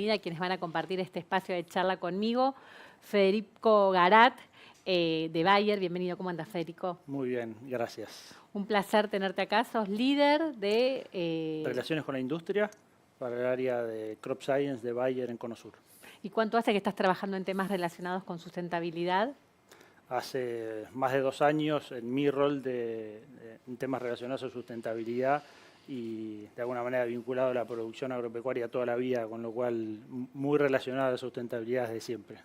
bienvenida a quienes van a compartir este espacio de charla conmigo. Federico Garat, de Bayer. Bienvenido. ¿Cómo andas, Federico? Muy bien, gracias. Un placer tenerte acá. Sos líder de... Relaciones con la industria para el área de Crop Science de Bayer en Cono Sur. ¿Y cuánto hace que estás trabajando en temas relacionados con sustentabilidad? Hace más de 2 años en mi rol en temas relacionados a sustentabilidad y de alguna manera vinculado a la producción agropecuaria toda la vida, con lo cual muy relacionado a la sustentabilidad desde siempre.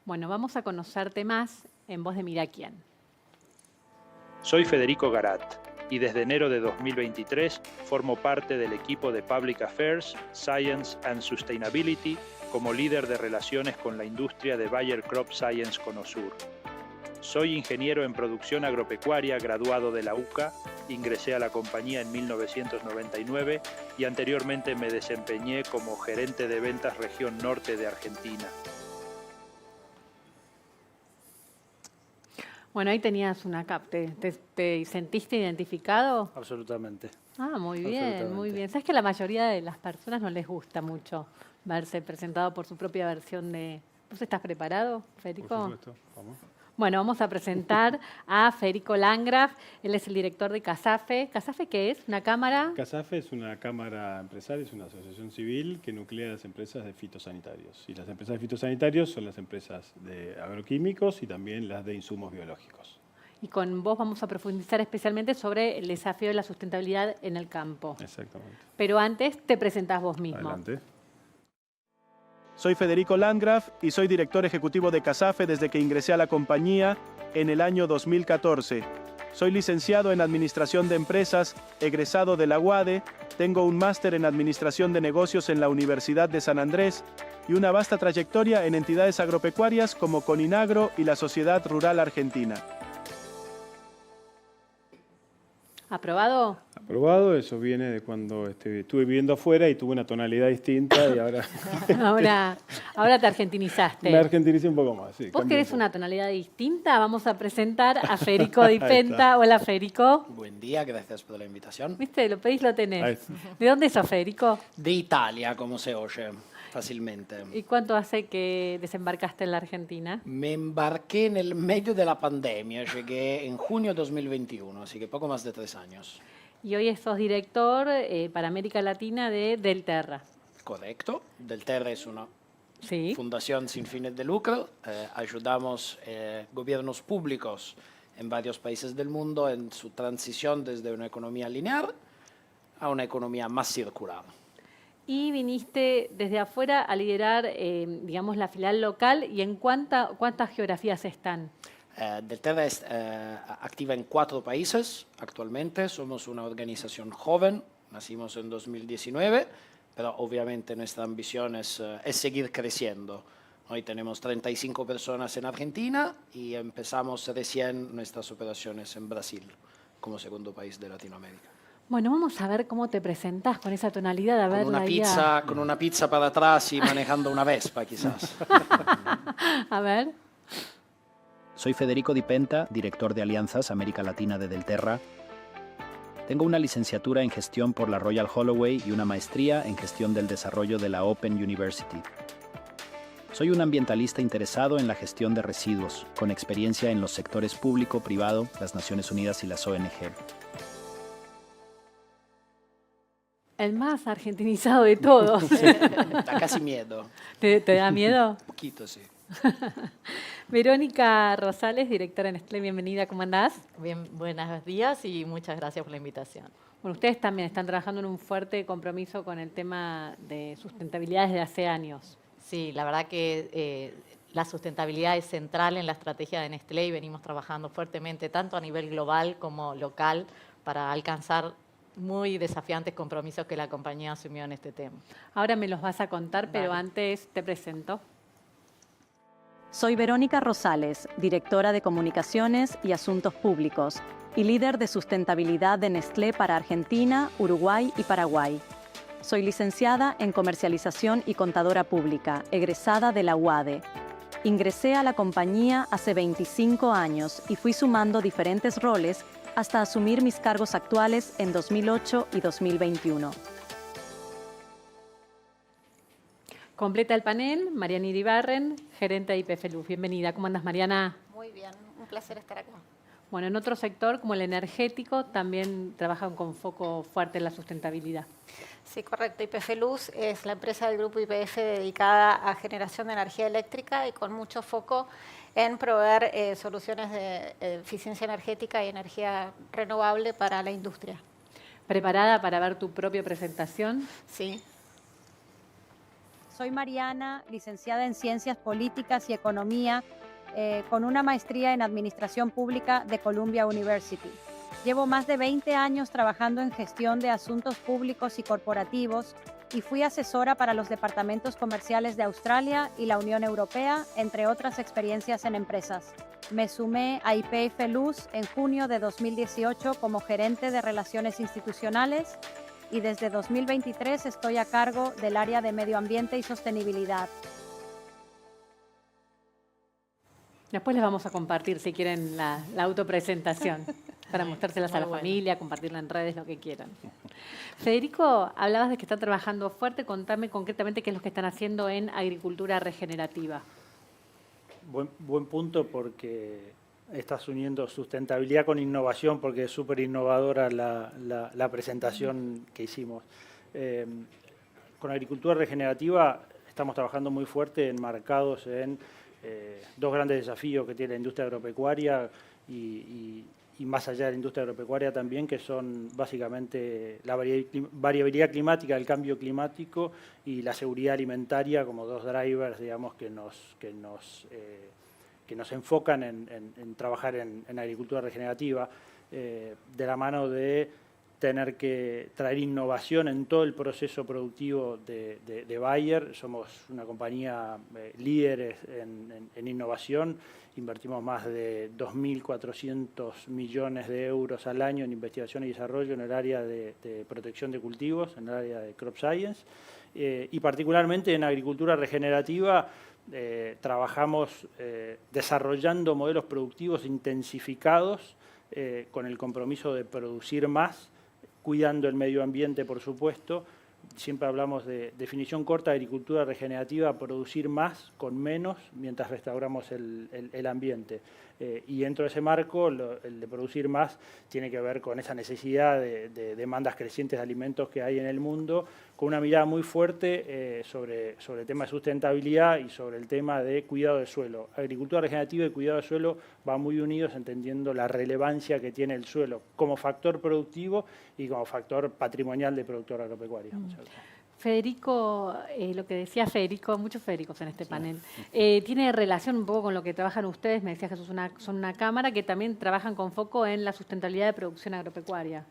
Bueno, vamos a conocerte más en voz de Mira Quién. Soy Federico Garat y desde enero de 2023 formo parte del equipo de Public Affairs, Science and Sustainability como líder de relaciones con la industria de Bayer Crop Science Cono Sur. Soy ingeniero en producción agropecuaria graduado de la UCA, ingresé a la compañía en 1999 y anteriormente me desempeñé como gerente de ventas región norte de Argentina. Bueno, ahí tenías una cap. ¿Te sentiste identificado? Absolutamente. Ah, muy bien, muy bien. ¿Sabes que a la mayoría de las personas no les gusta mucho verse presentado por su propia versión de... ¿Vos estás preparado, Federico? Por supuesto, vamos. Bueno, vamos a presentar a Federico Landgraf. Él es el director de CASAFE. ¿CASAFE qué es? ¿Una cámara? CASAFE es una cámara empresaria, es una asociación civil que nuclea las empresas de fitosanitarios. Y las empresas de fitosanitarios son las empresas de agroquímicos y también las de insumos biológicos. Y con vos vamos a profundizar especialmente sobre el desafío de la sustentabilidad en el campo. Exactamente. Pero antes te presentás vos mismo. Adelante. Soy Federico Landgraf y soy director ejecutivo de CASAFE desde que ingresé a la compañía en el año 2014. Soy licenciado en Administración de Empresas, egresado de la UADE, tengo un máster en Administración de Negocios en la Universidad de San Andrés y una vasta trayectoria en entidades agropecuarias como Coninagro y la Sociedad Rural Argentina. ¿Aprobado? Aprobado, eso viene de cuando estuve viviendo afuera y tuve una tonalidad distinta y ahora... ahora te argentinizaste. Me argentinicé un poco más, sí. ¿Vos querés una tonalidad distinta? Vamos a presentar a Federico Di Penta. Hola, Federico. Buen día, gracias por la invitación. ¿Viste? Lo pedís, lo Ahí tenés. está. ¿De dónde sos, Federico? De Italia, como se oye fácilmente. ¿Y cuánto hace que desembarcaste en la Argentina? Me embarqué en el medio de la pandemia, llegué en junio de 2021, así que poco más de 3 años. Y hoy sos director para América Latina de Delterra. Correcto. Delterra es una Sí. fundación sin fines de lucro. Ayudamos gobiernos públicos en varios países del mundo en su transición desde una economía lineal a una economía más circular. Y viniste desde afuera a liderar, digamos, la filial local. ¿Y en cuántas geografías están? Delterra es activa en 4 países actualmente. Somos una organización joven, nacimos en 2019, pero obviamente nuestra ambición es seguir creciendo. Hoy tenemos 35 personas en Argentina y empezamos recién nuestras operaciones en Brasil, como segundo país de Latinoamérica. Bueno, vamos a ver cómo te presentás con esa tonalidad. A ver, Con una pizza para atrás y manejando una Vespa, quizás. A ver. Soy Federico Di Penta, director de Alianzas América Latina de Delterra. Tengo una licenciatura en gestión por la Royal Holloway y una maestría en gestión del desarrollo de la Open University. Soy un ambientalista interesado en la gestión de residuos, con experiencia en los sectores público, privado, las Naciones Unidas y las ONG. El más argentinizado de todos. Da casi miedo. ¿Te da miedo? Un poquito, sí. Verónica Rosales, directora de Nestlé, bienvenida, ¿cómo andás? Bien, buenos días y muchas gracias por la invitación. Bueno, ustedes también están trabajando en un fuerte compromiso con el tema de sustentabilidad desde hace años. Sí, la verdad que la sustentabilidad es central en la estrategia de Nestlé y venimos trabajando fuertemente tanto a nivel global como local para alcanzar muy desafiantes compromisos que la compañía asumió en este tema. Ahora me los vas a contar, pero Dale. antes te presento. Soy Verónica Rosales, directora de Comunicaciones y Asuntos Públicos y líder de sustentabilidad de Nestlé para Argentina, Uruguay y Paraguay. Soy licenciada en Comercialización y Contadora Pública, egresada de la UADE. Ingresé a la compañía hace 25 años y fui sumando diferentes roles hasta asumir mis cargos actuales en 2008 y 2021. Completa el panel, Mariana Iribarren, gerente de YPF Luz. Bienvenida. ¿Cómo andas, Mariana? Muy bien, un placer estar acá. Bueno, en otro sector, como el energético, también trabajan con foco fuerte en la sustentabilidad. Sí, correcto. YPF Luz es la empresa del grupo YPF dedicada a generación de energía eléctrica y con mucho foco en proveer soluciones de eficiencia energética y energía renovable para la industria. ¿Preparada para ver tu propia presentación? Sí. Soy Mariana, licenciada en Ciencias Políticas y Economía, con una maestría en Administración Pública de Columbia University. Llevo más de 20 años trabajando en gestión de asuntos públicos y corporativos y fui asesora para los departamentos comerciales de Australia y la Unión Europea, entre otras experiencias en empresas. Me sumé a YPF Luz en junio de 2018 como gerente de Relaciones Institucionales y desde 2023 estoy a cargo del área de Medio Ambiente y Sostenibilidad. Después les vamos a compartir, si quieren, la autopresentación, para mostrárselas a la familia, compartirla en redes, lo que quieran. Federico, hablabas de que están trabajando fuerte. Contame concretamente qué es lo que están haciendo en agricultura regenerativa. Buen punto, porque estás uniendo sustentabilidad con innovación, porque es súper innovadora la presentación que hicimos. Con agricultura regenerativa estamos trabajando muy fuerte, enmarcados en dos grandes desafíos que tiene la industria agropecuaria y más allá de la industria agropecuaria también, que son básicamente la variabilidad climática, el cambio climático y la seguridad alimentaria como dos drivers, digamos, que nos enfocan en trabajar en agricultura regenerativa, de la mano de tener que traer innovación en todo el proceso productivo de Bayer. Somos una compañía líderes en innovación. Invertimos más de 2.400 millones de euros al año en investigación y desarrollo en el área de protección de cultivos, en el área de crop science. Y particularmente en agricultura regenerativa trabajamos desarrollando modelos productivos intensificados con el compromiso de producir más, cuidando el medio ambiente, por supuesto. Siempre hablamos de definición corta de agricultura regenerativa, producir más con menos mientras restauramos el ambiente. Y dentro de ese marco, el de producir más tiene que ver con esa necesidad de demandas crecientes de alimentos que hay en el mundo, con una mirada muy fuerte sobre el tema de sustentabilidad y sobre el tema de cuidado del suelo. Agricultura regenerativa y cuidado del suelo van muy unidos, entendiendo la relevancia que tiene el suelo como factor productivo y como factor patrimonial del productor agropecuario. Federico, lo que decía Federico, muchos Federicos en este panel, tiene relación un poco con lo que trabajan ustedes. Me decías que son una cámara que también trabajan con foco en la sustentabilidad de producción agropecuaria.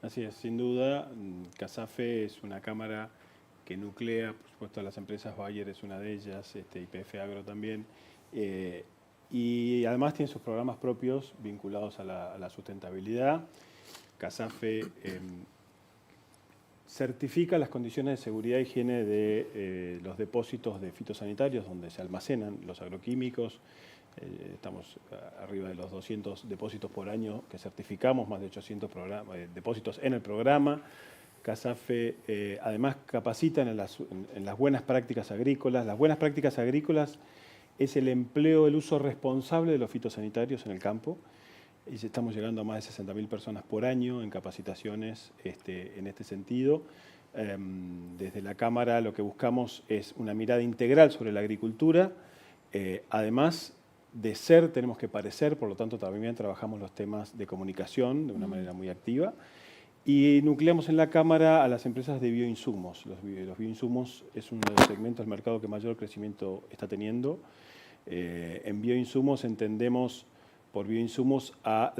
Así es, sin duda. CASAFE es una cámara que nuclea, por supuesto, a las empresas. Bayer es una de ellas, YPF Agro también. Y además tiene sus programas propios vinculados a la sustentabilidad. CASAFE certifica las condiciones de seguridad e higiene de los depósitos de fitosanitarios donde se almacenan los agroquímicos. Estamos arriba de los 200 depósitos por año que certificamos, más de 800 depósitos en el programa. CASAFE además capacita en las buenas prácticas agrícolas. Las buenas prácticas agrícolas es el empleo, el uso responsable de los fitosanitarios en el campo. Y estamos llegando a más de 60.000 personas por año en capacitaciones en este sentido. Desde la Cámara lo que buscamos es una mirada integral sobre la agricultura. Además de ser, tenemos que parecer, por lo tanto también trabajamos los temas de comunicación de una manera muy activa. Y nucleamos en la Cámara a las empresas de bioinsumos. Los bioinsumos es uno de los segmentos del mercado que mayor crecimiento está teniendo. En bioinsumos entendemos por bioinsumos, a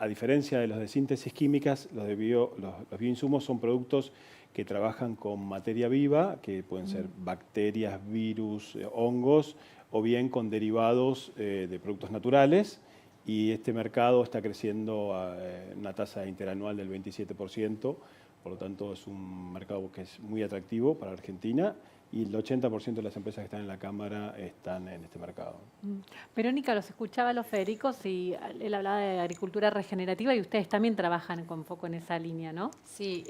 diferencia de los de síntesis químicas, los bioinsumos son productos que trabajan con materia viva, que pueden ser bacterias, virus, hongos, o bien con derivados de productos naturales. Y este mercado está creciendo a una tasa interanual del 27%, por lo tanto es un mercado que es muy atractivo para Argentina. Y el 80% de las empresas que están en la Cámara están en este mercado. Verónica, los escuchaba a los Federicos y él hablaba de agricultura regenerativa y ustedes también trabajan con foco en esa línea, ¿no? Sí,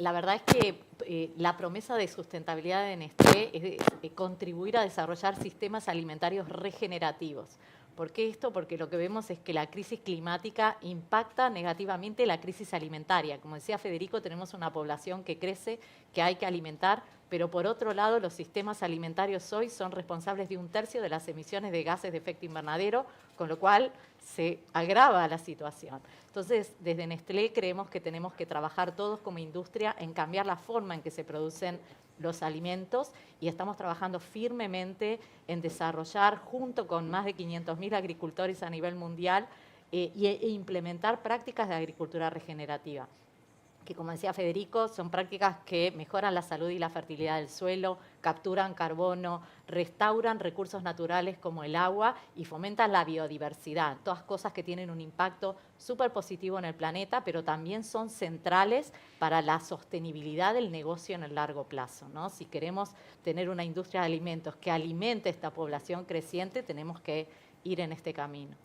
La verdad es que la promesa de sustentabilidad de Nestlé es contribuir a desarrollar sistemas alimentarios regenerativos. ¿Por qué esto? Porque lo que vemos es que la crisis climática impacta negativamente la crisis alimentaria. Como decía Federico, tenemos una población que crece, que hay que alimentar, pero por otro lado los sistemas alimentarios hoy son responsables de 1/3 de las emisiones de gases de efecto invernadero, con lo cual se agrava la situación. Entonces, desde Nestlé creemos que tenemos que trabajar todos como industria en cambiar la forma en que se producen los alimentos y estamos trabajando firmemente en desarrollar, junto con más de 500.000 agricultores a nivel mundial, e implementar prácticas de agricultura regenerativa, que, como decía Federico, son prácticas que mejoran la salud y la fertilidad del suelo, capturan carbono, restauran recursos naturales como el agua y fomentan la biodiversidad. Todas cosas que tienen un impacto súper positivo en el planeta, pero también son centrales para la sostenibilidad del negocio en el largo plazo, ¿no? Si queremos tener una industria de alimentos que alimente esta población creciente, tenemos que ir en este camino.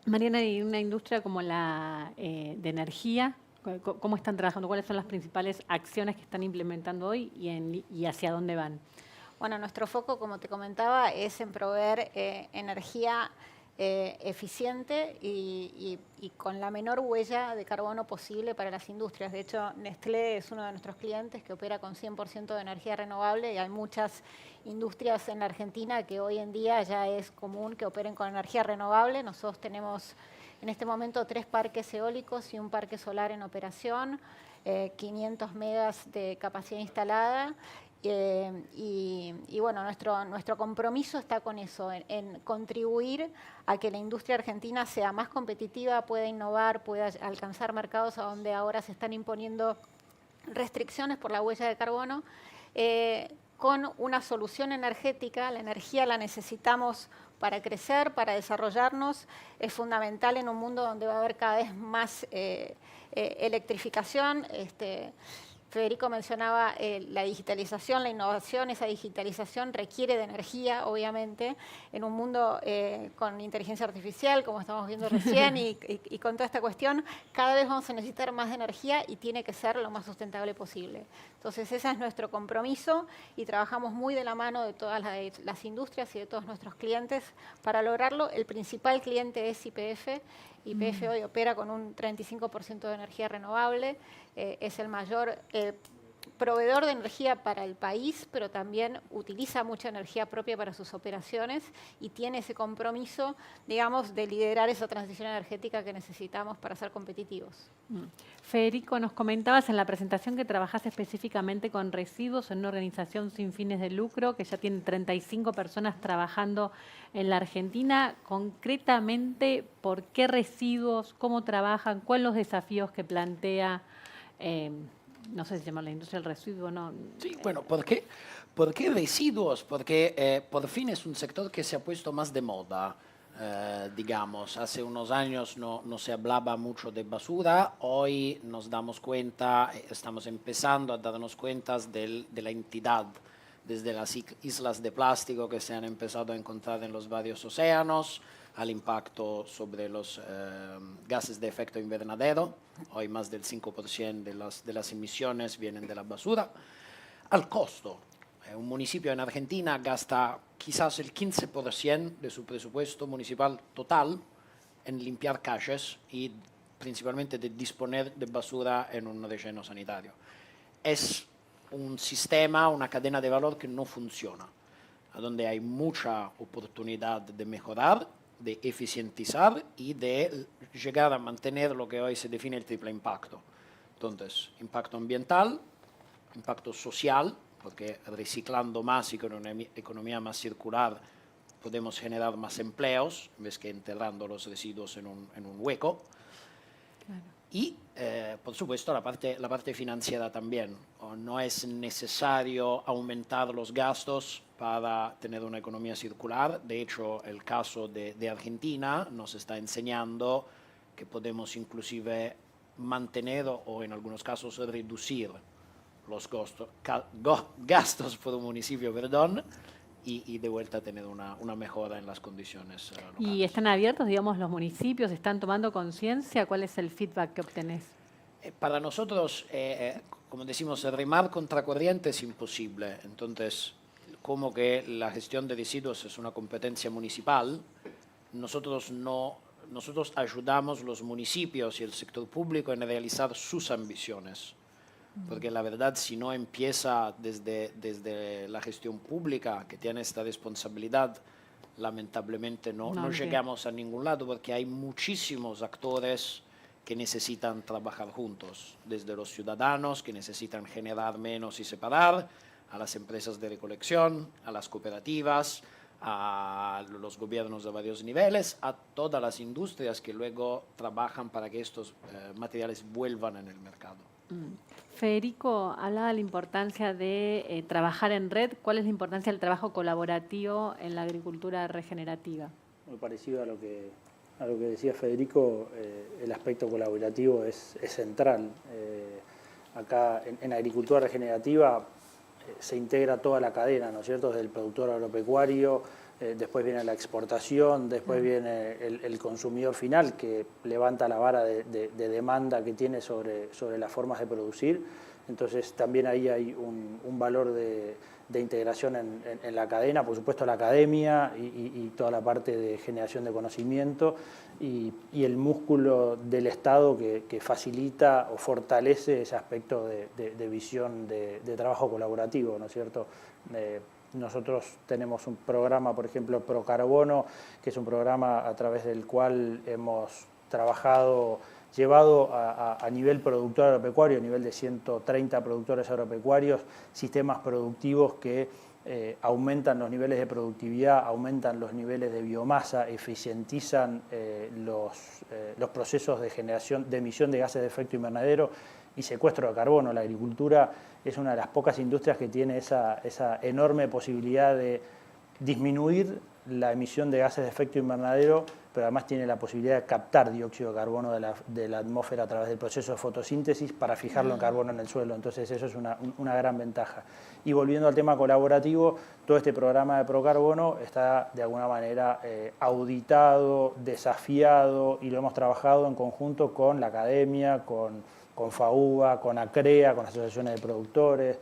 Mariana, ¿y una industria como la de energía? ¿Cómo están trabajando? ¿Cuáles son las principales acciones que están implementando hoy y hacia dónde van? Bueno, nuestro foco, como te comentaba, es en proveer energía eficiente y con la menor huella de carbono posible para las industrias. De hecho, Nestlé es uno de nuestros clientes que opera con 100% de energía renovable y hay muchas industrias en la Argentina que hoy en día ya es común que operen con energía renovable. Nosotros tenemos en este momento 3 parques eólicos y un parque solar en operación, 500 megas de capacidad instalada. Y bueno, nuestro compromiso está con eso, en contribuir a que la industria argentina sea más competitiva, pueda innovar, pueda alcanzar mercados a donde ahora se están imponiendo restricciones por la huella de carbono, con una solución energética. La energía la necesitamos para crecer, para desarrollarnos. Es fundamental en un mundo donde va a haber cada vez más electrificación. Federico mencionaba la digitalización, la innovación. Esa digitalización requiere de energía, obviamente, en un mundo con inteligencia artificial, como estamos viendo recién, y con toda esta cuestión, cada vez vamos a necesitar más de energía y tiene que ser lo más sustentable posible. Entonces, ese es nuestro compromiso y trabajamos muy de la mano de todas las industrias y de todos nuestros clientes para lograrlo. El principal cliente es YPF. YPF hoy opera con un 35% de energía renovable, es el mayor proveedor de energía para el país, pero también utiliza mucha energía propia para sus operaciones y tiene ese compromiso, digamos, de liderar esa transición energética que necesitamos para ser competitivos. Federico, nos comentabas en la presentación que trabajás específicamente con residuos en una organización sin fines de lucro que ya tiene 35 personas trabajando en la Argentina. Concretamente, ¿por qué residuos? ¿Cómo trabajan? ¿Cuáles los desafíos que plantea? No sé si se llama la industria del residuo, ¿no? Sí, bueno, ¿por qué residuos? Porque por fin es un sector que se ha puesto más de moda, digamos. Hace unos años no se hablaba mucho de basura, hoy nos damos cuenta, estamos empezando a darnos cuenta de la entidad, desde las islas de plástico que se han empezado a encontrar en los varios océanos, al impacto sobre los gases de efecto invernadero. Hoy más del 5% de las emisiones vienen de la basura. Al costo. Un municipio en Argentina gasta quizás el 15% de su presupuesto municipal total en limpiar calles y principalmente de disponer de basura en un relleno sanitario. Es un sistema, una cadena de valor que no funciona, donde hay mucha oportunidad de mejorar, de eficientizar y de llegar a mantener lo que hoy se define el triple impacto. Entonces, impacto ambiental, impacto social, porque reciclando más y con una economía más circular podemos generar más empleos en vez que enterrando los residuos en un hueco. Claro. Y, por supuesto, la parte financiera también. No es necesario aumentar los gastos para tener una economía circular. De hecho, el caso de Argentina nos está enseñando que podemos inclusive mantener o en algunos casos reducir los gastos por un municipio, y de vuelta tener una mejora en las condiciones locales. ¿Y están abiertos, digamos, los municipios? ¿Están tomando conciencia? ¿Cuál es el feedback que obtenés? Para nosotros, como decimos, remar contra corriente es imposible. Entonces, como que la gestión de residuos es una competencia municipal, nosotros ayudamos los municipios y el sector público en realizar sus ambiciones. Porque la verdad, si no empieza desde la gestión pública, que tiene esta responsabilidad, lamentablemente no llegamos a ningún lado, porque hay muchísimos actores que necesitan trabajar juntos, desde los ciudadanos que necesitan generar menos y separar, a las empresas de recolección, a las cooperativas, a los gobiernos de varios niveles, a todas las industrias que luego trabajan para que estos materiales vuelvan en el mercado. Federico, hablaba de la importancia de trabajar en red. ¿Cuál es la importancia del trabajo colaborativo en la agricultura regenerativa? Muy parecido a lo que decía Federico, el aspecto colaborativo es central. Acá en agricultura regenerativa se integra toda la cadena, ¿no es cierto? Desde el productor agropecuario, después viene la exportación, después viene el consumidor final que levanta la vara de demanda que tiene sobre las formas de producir. Entonces también ahí hay un valor de integración en la cadena, por supuesto la academia y toda la parte de generación de conocimiento y el músculo del Estado que facilita o fortalece ese aspecto de visión de trabajo colaborativo, ¿no es cierto? Nosotros tenemos un programa, por ejemplo, Procarbono, que es un programa a través del cual hemos llevado a nivel productor agropecuario, a nivel de 130 productores agropecuarios, sistemas productivos que aumentan los niveles de productividad, aumentan los niveles de biomasa, eficientizan los procesos de generación, de emisión de gases de efecto invernadero y secuestro de carbono. La agricultura es una de las pocas industrias que tiene esa enorme posibilidad de disminuir la emisión de gases de efecto invernadero, pero además tiene la posibilidad de captar dióxido de carbono de la atmósfera a través del proceso de fotosíntesis para fijarlo en carbono en el suelo. Entonces eso es una gran ventaja. Y volviendo al tema colaborativo, todo este programa de Procarbono está de alguna manera auditado, desafiado y lo hemos trabajado en conjunto con la academia, con FAUBA, con ACREA, con asociaciones de productores,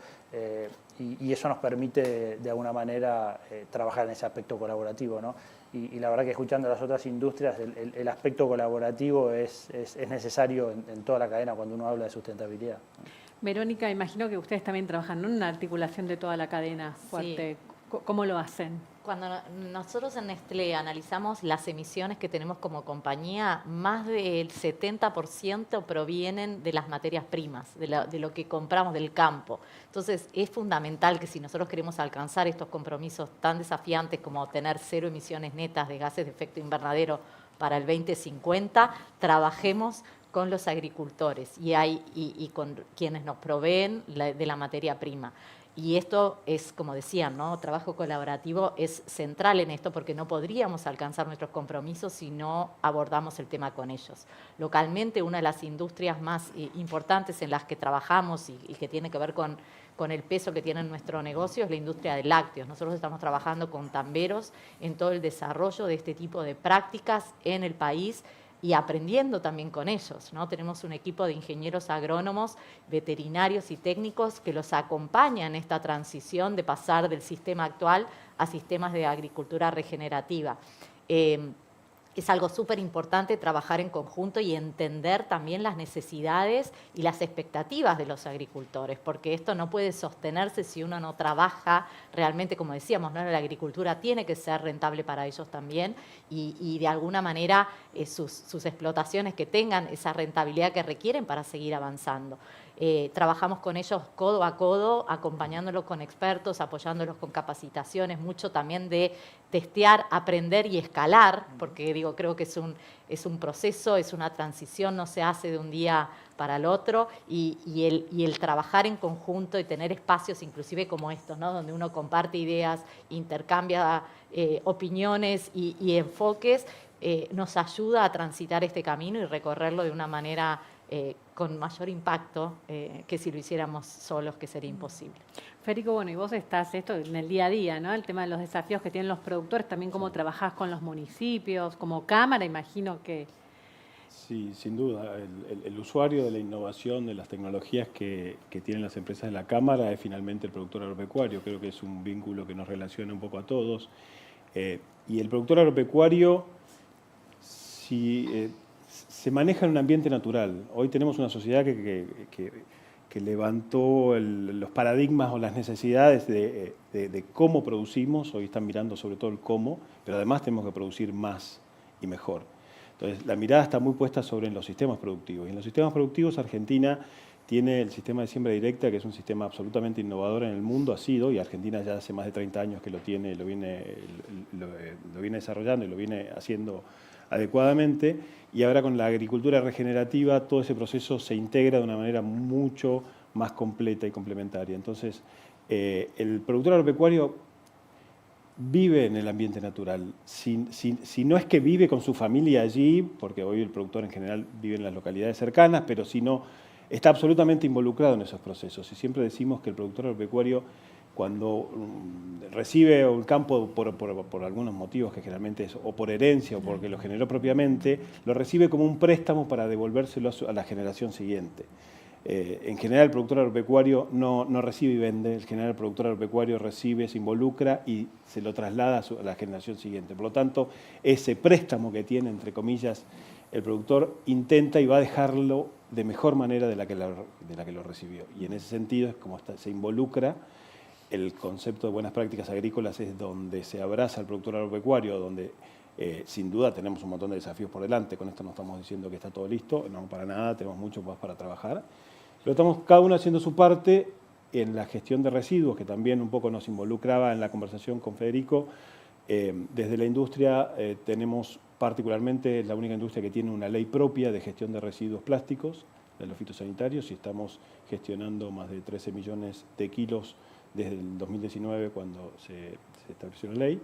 y eso nos permite de alguna manera trabajar en ese aspecto colaborativo, ¿no? Y la verdad que escuchando a las otras industrias, el aspecto colaborativo es necesario en toda la cadena cuando uno habla de sustentabilidad. Verónica, imagino que ustedes también trabajan en una articulación de toda la cadena fuerte. Sí. ¿Cómo lo hacen? Cuando nosotros en Nestlé analizamos las emisiones que tenemos como compañía, más del 70% provienen de las materias primas, de lo que compramos del campo. Entonces, es fundamental que si nosotros queremos alcanzar estos compromisos tan desafiantes como tener 0 emisiones netas de gases de efecto invernadero para el 2050, trabajemos con los agricultores y con quienes nos proveen de la materia prima. Y esto es, como decían, ¿no? Trabajo colaborativo es central en esto porque no podríamos alcanzar nuestros compromisos si no abordamos el tema con ellos. Localmente, una de las industrias más importantes en las que trabajamos y que tiene que ver con el peso que tiene en nuestro negocio es la industria de lácteos. Nosotros estamos trabajando con tamberos en todo el desarrollo de este tipo de prácticas en el país y aprendiendo también con ellos, ¿no? Tenemos un equipo de ingenieros agrónomos, veterinarios y técnicos que los acompañan en esta transición de pasar del sistema actual a sistemas de agricultura regenerativa. Es algo súper importante trabajar en conjunto y entender también las necesidades y las expectativas de los agricultores, porque esto no puede sostenerse si uno no trabaja realmente, como decíamos, ¿no? La agricultura tiene que ser rentable para ellos también y de alguna manera sus explotaciones que tengan esa rentabilidad que requieren para seguir avanzando. Trabajamos con ellos codo a codo, acompañándolos con expertos, apoyándolos con capacitaciones, mucho también de testear, aprender y escalar, porque digo, creo que es un proceso, es una transición, no se hace de un día para el otro, y el trabajar en conjunto y tener espacios inclusive como estos, ¿no? Donde uno comparte ideas, intercambia opiniones y enfoques, nos ayuda a transitar este camino y recorrerlo de una manera con mayor impacto que si lo hiciéramos solos, que sería imposible. Federico, bueno, y vos estás esto en el día a día, ¿no? El tema de los desafíos que tienen los productores, también cómo trabajás con los municipios, como cámara, imagino que Sí, sin duda. El usuario de la innovación, de las tecnologías que tienen las empresas de la Cámara es finalmente el productor agropecuario. Creo que es un vínculo que nos relaciona un poco a todos. Y el productor agropecuario se maneja en un ambiente natural. Hoy tenemos una sociedad que levantó los paradigmas o las necesidades de cómo producimos. Hoy están mirando sobre todo el cómo, pero además tenemos que producir más y mejor. Entonces, la mirada está muy puesta sobre los sistemas productivos. Y en los sistemas productivos, Argentina tiene el sistema de siembra directa, que es un sistema absolutamente innovador en el mundo, ha sido, y Argentina ya hace más de 30 años que lo tiene, lo viene desarrollando y lo viene haciendo adecuadamente. Y ahora con la agricultura regenerativa, todo ese proceso se integra de una manera mucho más completa y complementaria. Entonces, el productor agropecuario vive en el ambiente natural. Si no es que vive con su familia allí, porque hoy el productor en general vive en las localidades cercanas, pero si no, está absolutamente involucrado en esos procesos. Y siempre decimos que el productor agropecuario, cuando recibe un campo por algunos motivos, que generalmente es o por herencia o porque lo generó propiamente, lo recibe como un préstamo para devolvérselo a la generación siguiente. En general el productor agropecuario no recibe y vende, en general el productor agropecuario recibe, se involucra y se lo traslada a la generación siguiente. Por lo tanto, ese préstamo que tiene, entre comillas, el productor intenta y va a dejarlo de mejor manera de la que lo recibió. Y en ese sentido es como se involucra. El concepto de buenas prácticas agrícolas es donde se abraza al productor agropecuario, donde sin duda tenemos un montón de desafíos por delante. Con esto no estamos diciendo que está todo listo, no, para nada, tenemos mucho más para trabajar. Pero estamos cada uno haciendo su parte en la gestión de residuos, que también un poco nos involucraba en la conversación con Federico. Desde la industria tenemos particularmente, la única industria que tiene una ley propia de gestión de residuos plásticos, de los fitosanitarios, y estamos gestionando más de 13 millones de kilos desde el 2019, cuando se estableció la ley.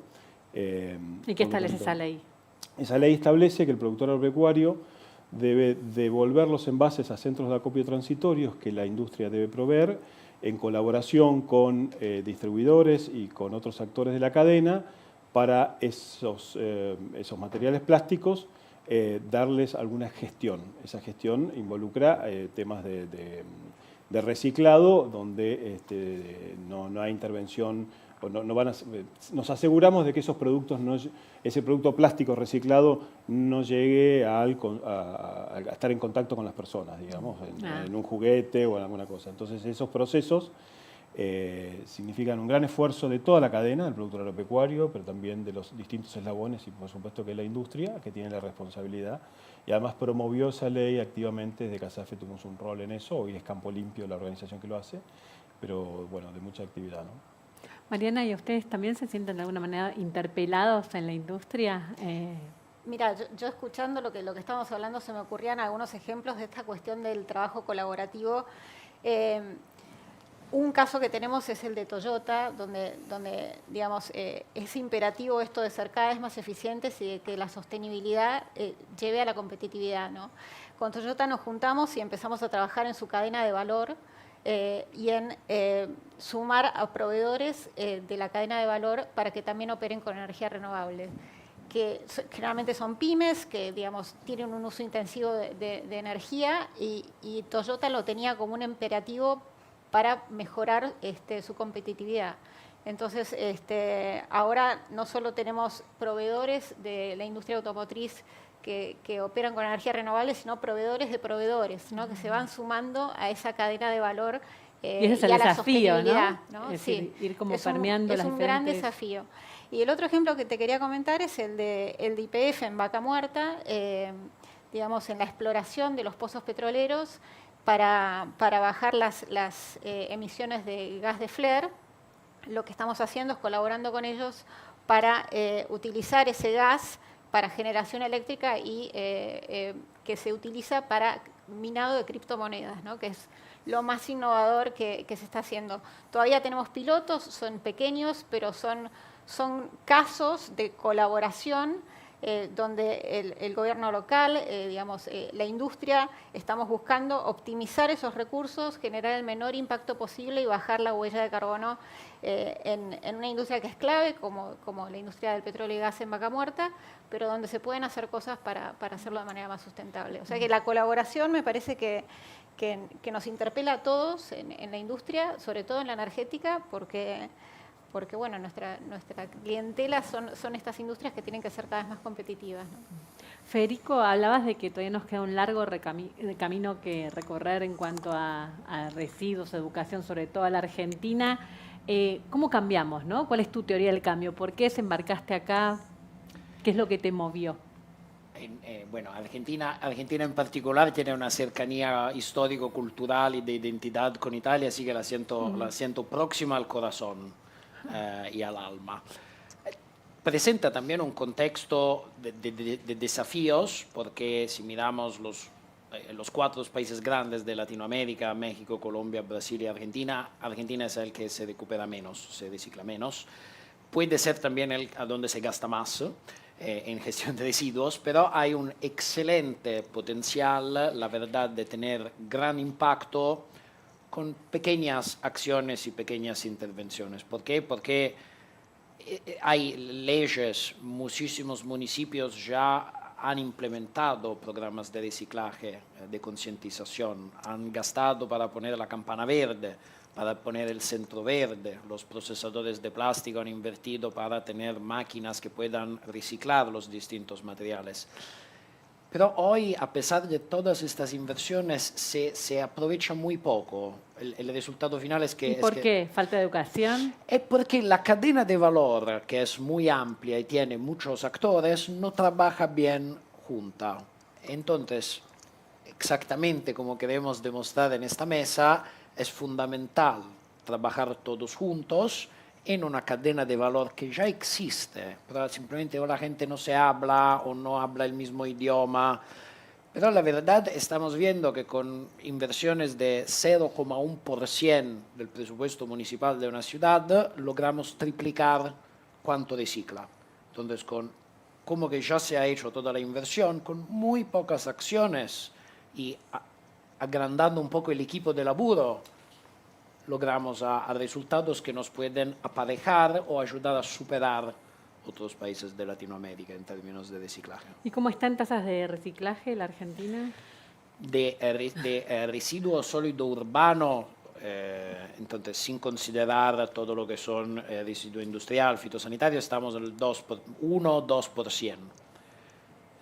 ¿Y qué establece esa ley? Esa ley establece que el productor agropecuario debe devolver los envases a centros de acopio transitorios que la industria debe proveer en colaboración con distribuidores y con otros actores de la cadena para esos materiales plásticos darles alguna gestión. Esa gestión involucra temas de reciclado donde no hay intervención. Nos aseguramos de que esos productos, ese producto plástico reciclado no llegue a estar en contacto con las personas, digamos, en un juguete o en alguna cosa. Entonces esos procesos significan un gran esfuerzo de toda la cadena, del productor agropecuario, pero también de los distintos eslabones y por supuesto que la industria, que tiene la responsabilidad. Y además promovió esa ley activamente, desde CASAFE tuvimos un rol en eso, hoy es Campo Limpio la organización que lo hace, pero bueno, de mucha actividad, ¿no? Mariana, ¿y ustedes también se sienten de alguna manera interpelados en la industria? Mira, yo escuchando lo que estamos hablando se me ocurrían algunos ejemplos de esta cuestión del trabajo colaborativo. Un caso que tenemos es el de Toyota, donde digamos, es imperativo esto de ser cada vez más eficientes y de que la sostenibilidad lleve a la competitividad, ¿no? Con Toyota nos juntamos y empezamos a trabajar en su cadena de valor y en sumar a proveedores de la cadena de valor para que también operen con energía renovable, que generalmente son pymes, que digamos, tienen un uso intensivo de energía y Toyota lo tenía como un imperativo para mejorar su competitividad. Entonces, ahora no solo tenemos proveedores de la industria automotriz que operan con energía renovable, sino proveedores de proveedores, ¿no? Que se van sumando a esa cadena de valor y ese es el a la desafío, sostenibilidad, ¿no? ¿no? Es Sí, decir, ir como permeando las es un gran diferentes... desafío. Y el otro ejemplo que te quería comentar es el de YPF en Vaca Muerta, digamos, en la exploración de los pozos petroleros para bajar las emisiones de gas de flare. Lo que estamos haciendo es colaborando con ellos para utilizar ese gas para generación eléctrica y que se utiliza para minado de criptomonedas, ¿no? Que es lo más innovador que se está haciendo. Todavía tenemos pilotos, son pequeños, pero son casos de colaboración donde el gobierno local, la industria, estamos buscando optimizar esos recursos, generar el menor impacto posible y bajar la huella de carbono en una industria que es clave, como la industria del petróleo y gas en Vaca Muerta, pero donde se pueden hacer cosas para hacerlo de manera más sustentable. O sea que la colaboración me parece que nos interpela a todos en la industria, sobre todo en la energética, porque bueno, nuestra clientela son estas industrias que tienen que ser cada vez más competitivas, ¿no? Federico, hablabas de que todavía nos queda un largo camino que recorrer en cuanto a residuos, educación, sobre todo a la Argentina. ¿Cómo cambiamos, no? ¿Cuál es tu teoría del cambio? ¿Por qué desembarcaste acá? ¿Qué es lo que te movió? Bueno, Argentina en particular tiene una cercanía histórico-cultural y de identidad con Italia, así que la siento próxima al corazón y al alma. Presenta también un contexto de desafíos, porque si miramos los 4 países grandes de Latinoamérica, México, Colombia, Brasil y Argentina, Argentina es el que se recupera menos, se recicla menos. Puede ser también el a donde se gasta más en gestión de residuos, pero hay un excelente potencial, la verdad, de tener gran impacto con pequeñas acciones y pequeñas intervenciones. ¿Por qué? Porque hay leyes, muchísimos municipios ya han implementado programas de reciclaje, de concientización, han gastado para poner la campana verde, para poner el centro verde, los procesadores de plástico han invertido para tener máquinas que puedan reciclar los distintos materiales. Pero hoy, a pesar de todas estas inversiones, se aprovecha muy poco. El resultado final es que... ¿Y por qué? ¿Falta de educación? Es porque la cadena de valor, que es muy amplia y tiene muchos actores, no trabaja bien junta. Entonces, exactamente como queremos demostrar en esta mesa, es fundamental trabajar todos juntos en una cadena de valor que ya existe, pero simplemente o la gente no se habla o no habla el mismo idioma. Pero la verdad estamos viendo que con inversiones de 0,1% del presupuesto municipal de una ciudad logramos triplicar cuánto recicla. Entonces, como que ya se ha hecho toda la inversión, con muy pocas acciones y agrandando un poco el equipo de laburo, logramos a resultados que nos pueden aparejar o ayudar a superar otros países de Latinoamérica en términos de reciclaje. ¿Y cómo está en tasas de reciclaje la Argentina? De residuo sólido urbano, entonces sin considerar todo lo que son residuo industrial, fitosanitario, estamos en el 1-2%.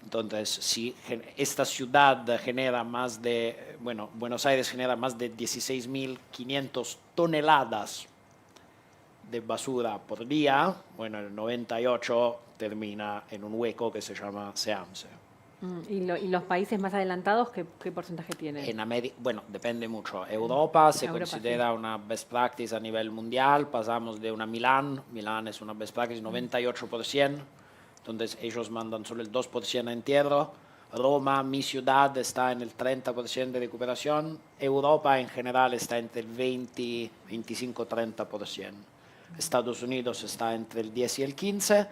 Entonces, si esta ciudad genera más de, bueno, Buenos Aires genera más de 16.500 toneladas de basura por día, bueno, el 98 termina en un hueco que se llama SEAMSE. ¿Y los países más adelantados qué porcentaje tienen? En América, bueno, depende mucho. Europa se considera una best practice a nivel mundial, pasamos de una Milán es una best practice 98%. Entonces ellos mandan solo el 2% en tierra. Roma, mi ciudad, está en el 30% de recuperación. Europa en general está entre el 20, 25, 30%. Estados Unidos está entre el 10 y el 15.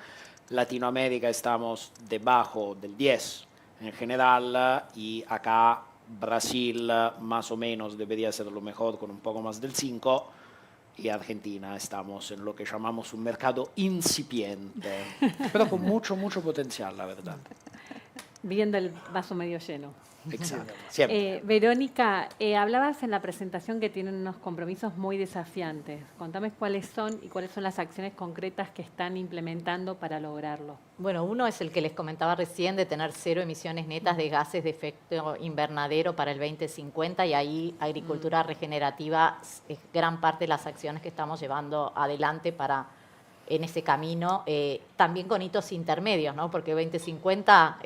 Latinoamérica estamos debajo del 10 en general y acá Brasil más o menos debería ser lo mejor con un poco más del 5%. Y Argentina estamos en lo que llamamos un mercado incipiente, pero con mucho potencial, la verdad. Viendo el vaso medio lleno. Exacto, siempre. Verónica, hablabas en la presentación que tienen unos compromisos muy desafiantes. Contame cuáles son y cuáles son las acciones concretas que están implementando para lograrlo. Bueno, uno es el que les comentaba recién de tener 0 emisiones netas de gases de efecto invernadero para el 2050 y ahí agricultura regenerativa es gran parte de las acciones que estamos llevando adelante para en ese camino, también con hitos intermedios, ¿no? Porque 2050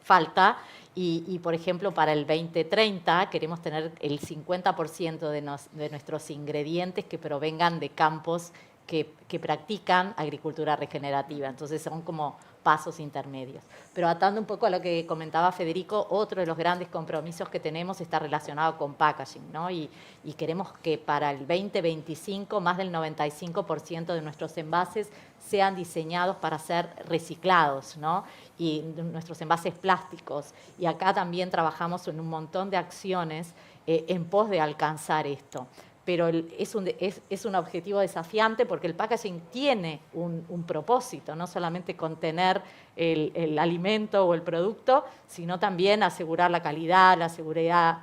falta. Y, por ejemplo, para el 2030 queremos tener el 50% de nuestros ingredientes que provengan de campos que practican agricultura regenerativa. Entonces son como pasos intermedios. Pero atando un poco a lo que comentaba Federico, otro de los grandes compromisos que tenemos está relacionado con packaging, ¿no? Y queremos que para el 2025 más del 95% de nuestros envases sean diseñados para ser reciclados, ¿no? Y nuestros envases plásticos. Y acá también trabajamos en un montón de acciones en pos de alcanzar esto. Pero es un objetivo desafiante porque el packaging tiene un propósito, no solamente contener el alimento o el producto, sino también asegurar la calidad, la seguridad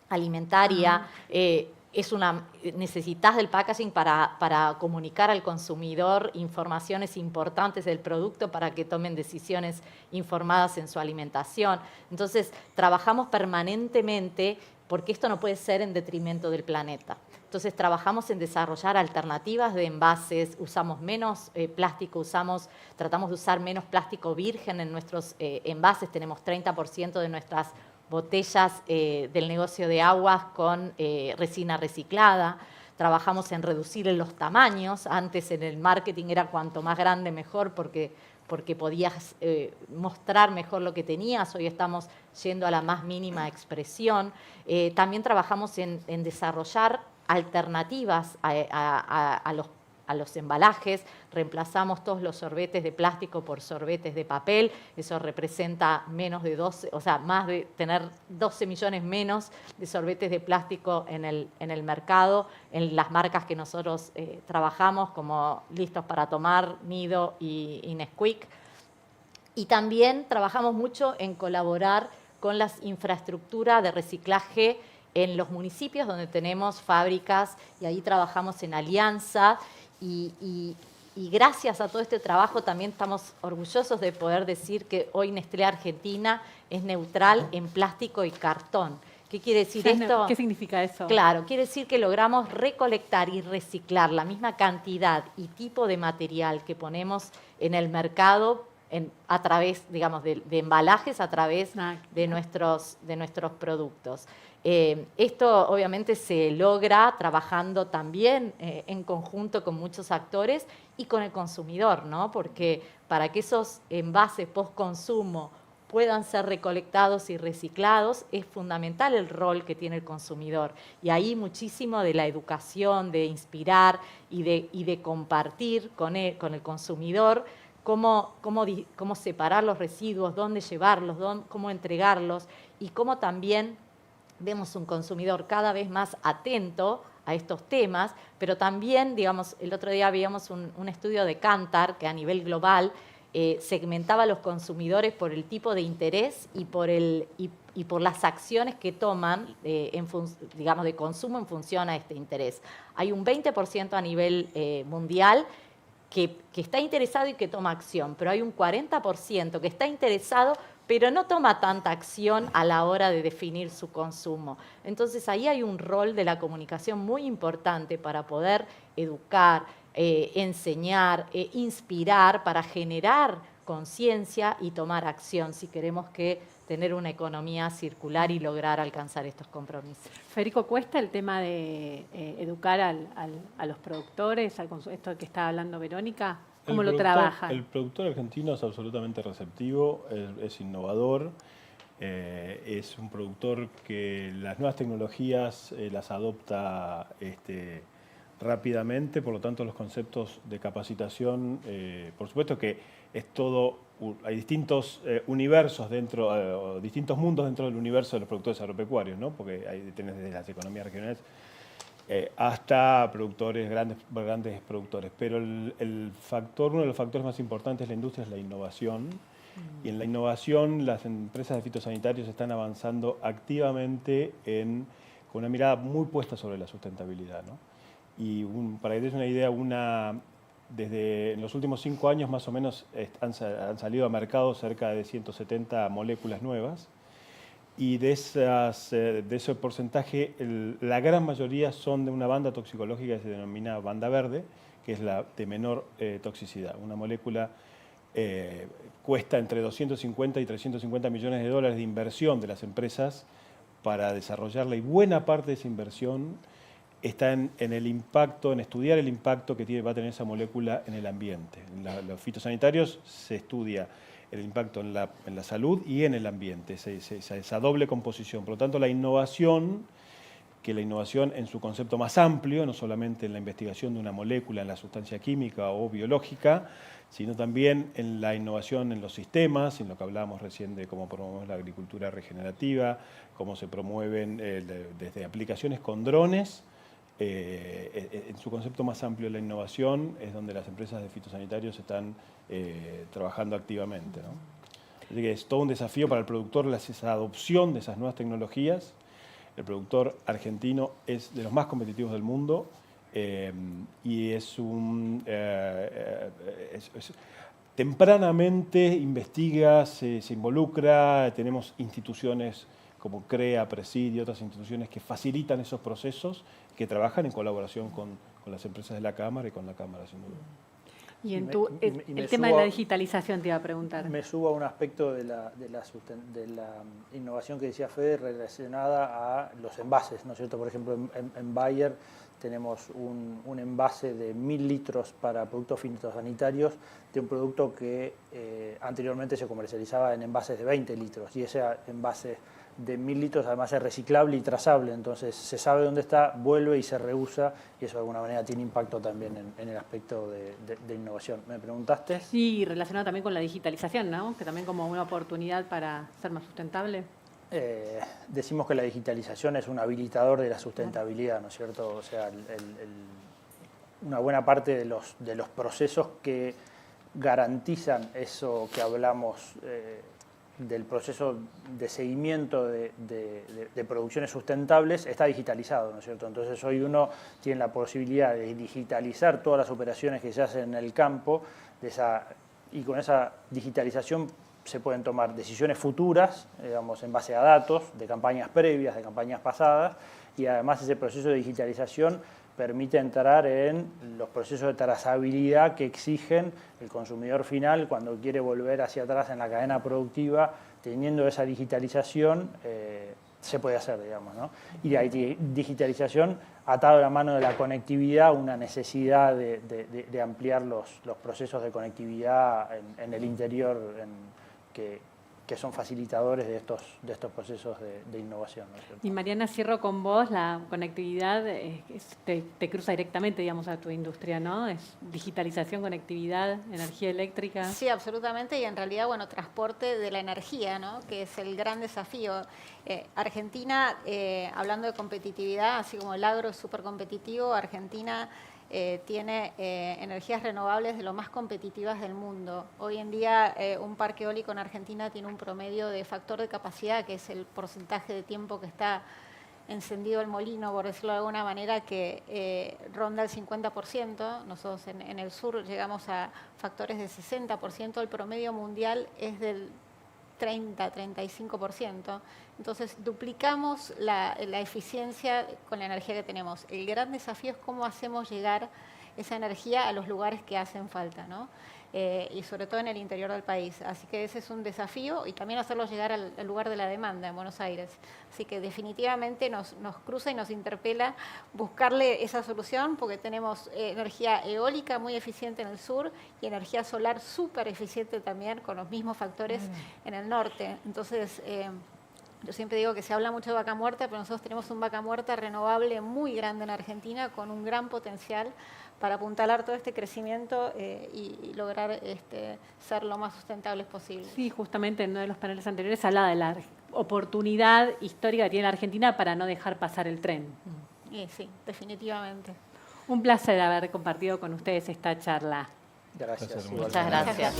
alimentaria. Necesitas del packaging para comunicar al consumidor informaciones importantes del producto para que tomen decisiones informadas en su alimentación. Entonces, trabajamos permanentemente porque esto no puede ser en detrimento del planeta. Entonces, trabajamos en desarrollar alternativas de envases, usamos menos plástico, tratamos de usar menos plástico virgen en nuestros envases, tenemos 30% de nuestras botellas del negocio de aguas con resina reciclada. Trabajamos en reducir los tamaños. Antes en el marketing era cuanto más grande mejor porque podías mostrar mejor lo que tenías. Hoy estamos yendo a la más mínima expresión. También trabajamos en desarrollar alternativas a los embalajes. Reemplazamos todos los sorbetes de plástico por sorbetes de papel. Eso representa menos de 12, o sea, más de tener 12 millones menos de sorbetes de plástico en el mercado, en las marcas que nosotros trabajamos, como Listos para Tomar, Nido y Nesquik. Y también trabajamos mucho en colaborar con las infraestructuras de reciclaje en los municipios donde tenemos fábricas, y ahí trabajamos en alianza. Y gracias a todo este trabajo también estamos orgullosos de poder decir que hoy Nestlé Argentina es neutral en plástico y cartón. ¿Qué quiere decir esto? ¿Qué significa eso? Claro, quiere decir que logramos recolectar y reciclar la misma cantidad y tipo de material que ponemos en el mercado a través, digamos, de embalajes, a través de nuestros productos. Esto obviamente se logra trabajando también en conjunto con muchos actores y con el consumidor, ¿no? Porque para que esos envases post-consumo puedan ser recolectados y reciclados, es fundamental el rol que tiene el consumidor. Y ahí muchísimo de la educación, de inspirar y de compartir con el consumidor cómo separar los residuos, dónde llevarlos, cómo entregarlos, y cómo también vemos un consumidor cada vez más atento a estos temas, pero también, digamos, el otro día veíamos un estudio de Kantar que a nivel global segmentaba a los consumidores por el tipo de interés y por las acciones que toman digamos, de consumo en función a este interés. Hay un 20% a nivel mundial que está interesado y que toma acción, pero hay un 40% que está interesado pero no toma tanta acción a la hora de definir su consumo. Entonces ahí hay un rol de la comunicación muy importante para poder educar, enseñar, inspirar, para generar conciencia y tomar acción si queremos tener una economía circular y lograr alcanzar estos compromisos. Federico, ¿cuesta el tema de educar a los productores, esto que estaba hablando Verónica? ¿Cómo lo trabajan? El productor argentino es absolutamente receptivo, es innovador, es un productor que las nuevas tecnologías las adopta rápidamente, por lo tanto los conceptos de capacitación, por supuesto que es todo, hay distintos universos distintos mundos dentro del universo de los productores agropecuarios, ¿no? Porque ahí tenés desde las economías regionales hasta productores, grandes productores. Pero uno de los factores más importantes de la industria es la innovación. Y en la innovación las empresas de fitosanitarios están avanzando activamente con una mirada muy puesta sobre la sustentabilidad, ¿no? Y para que des una idea, desde en los últimos 5 años más o menos han salido a mercado cerca de 170 moléculas nuevas. Y de ese porcentaje, la gran mayoría son de una banda toxicológica que se denomina banda verde, que es la de menor toxicidad. Una molécula cuesta entre 250 y 350 millones de dólares de inversión de las empresas para desarrollarla, y buena parte de esa inversión está en el impacto, en estudiar el impacto que va a tener esa molécula en el ambiente. En los fitosanitarios se estudia el impacto en la salud y en el ambiente, esa doble composición. Por lo tanto, la innovación en su concepto más amplio, no solamente en la investigación de una molécula, en la sustancia química o biológica, sino también en la innovación en los sistemas, en lo que hablábamos recién de cómo promovemos la agricultura regenerativa, cómo se promueven desde aplicaciones con drones. En su concepto más amplio de la innovación es donde las empresas de fitosanitarios están trabajando activamente, ¿no? Así que es todo un desafío para el productor esa adopción de esas nuevas tecnologías. El productor argentino es de los más competitivos del mundo y tempranamente investiga, se involucra. Tenemos instituciones como CREA, Presidio, otras instituciones que facilitan esos procesos, que trabajan en colaboración con las empresas de la Cámara y con la Cámara, sin duda. Y el tema de la digitalización te iba a preguntar. Me subo a un aspecto de la innovación que decía Fede relacionada a los envases, ¿no es cierto? Por ejemplo, en Bayer tenemos un envase de 1000 litros para productos fitosanitarios de un producto que anteriormente se comercializaba en envases de 20 litros y ese envase de 1000 litros además es reciclable y trazable, entonces se sabe dónde está, vuelve y se reusa y eso de alguna manera tiene impacto también en el aspecto de innovación. ¿Me preguntaste? Sí, relacionado también con la digitalización, ¿no? Que también como una oportunidad para ser más sustentable. Decimos que la digitalización es un habilitador de la sustentabilidad, ¿no es cierto? O sea, una buena parte de los procesos que garantizan eso que hablamos del proceso de seguimiento de producciones sustentables está digitalizado, ¿no es cierto? Entonces hoy uno tiene la posibilidad de digitalizar todas las operaciones que se hacen en el campo y con esa digitalización se pueden tomar decisiones futuras, digamos, en base a datos de campañas previas, de campañas pasadas, y además ese proceso de digitalización permite entrar en los procesos de trazabilidad que exigen el consumidor final cuando quiere volver hacia atrás en la cadena productiva. Teniendo esa digitalización se puede hacer, digamos, ¿no? Y la digitalización atado a la mano de la conectividad, una necesidad de ampliar los procesos de conectividad en el interior que son facilitadores de estos procesos de innovación, ¿no es cierto? Y Mariana, cierro con vos, la conectividad te cruza directamente, digamos, a tu industria, ¿no? Es digitalización, conectividad, energía eléctrica. Sí, absolutamente, y en realidad, bueno, transporte de la energía, ¿no? Que es el gran desafío. Argentina, hablando de competitividad, así como el agro es súper competitivo, Argentina tiene energías renovables de lo más competitivas del mundo. Hoy en día un parque eólico en Argentina tiene un promedio de factor de capacidad, que es el porcentaje de tiempo que está encendido el molino, por decirlo de alguna manera, que ronda el 50%. Nosotros en el sur llegamos a factores de 60%, el promedio mundial es del 30-35%. Entonces, duplicamos la eficiencia con la energía que tenemos. El gran desafío es cómo hacemos llegar esa energía a los lugares que hacen falta, ¿no? Y sobre todo en el interior del país. Así que ese es un desafío y también hacerlo llegar al lugar de la demanda en Buenos Aires. Así que definitivamente nos cruza y nos interpela buscarle esa solución porque tenemos energía eólica muy eficiente en el sur y energía solar súper eficiente también con los mismos factores en el norte. Entonces, yo siempre digo que se habla mucho de vaca muerta, pero nosotros tenemos un vaca muerta renovable muy grande en Argentina con un gran potencial para apuntalar todo este crecimiento y lograr ser lo más sustentables posible. Sí, justamente en uno de los paneles anteriores hablaba de la oportunidad histórica que tiene la Argentina para no dejar pasar el tren. Sí, definitivamente. Un placer haber compartido con ustedes esta charla. Gracias. Muchas gracias.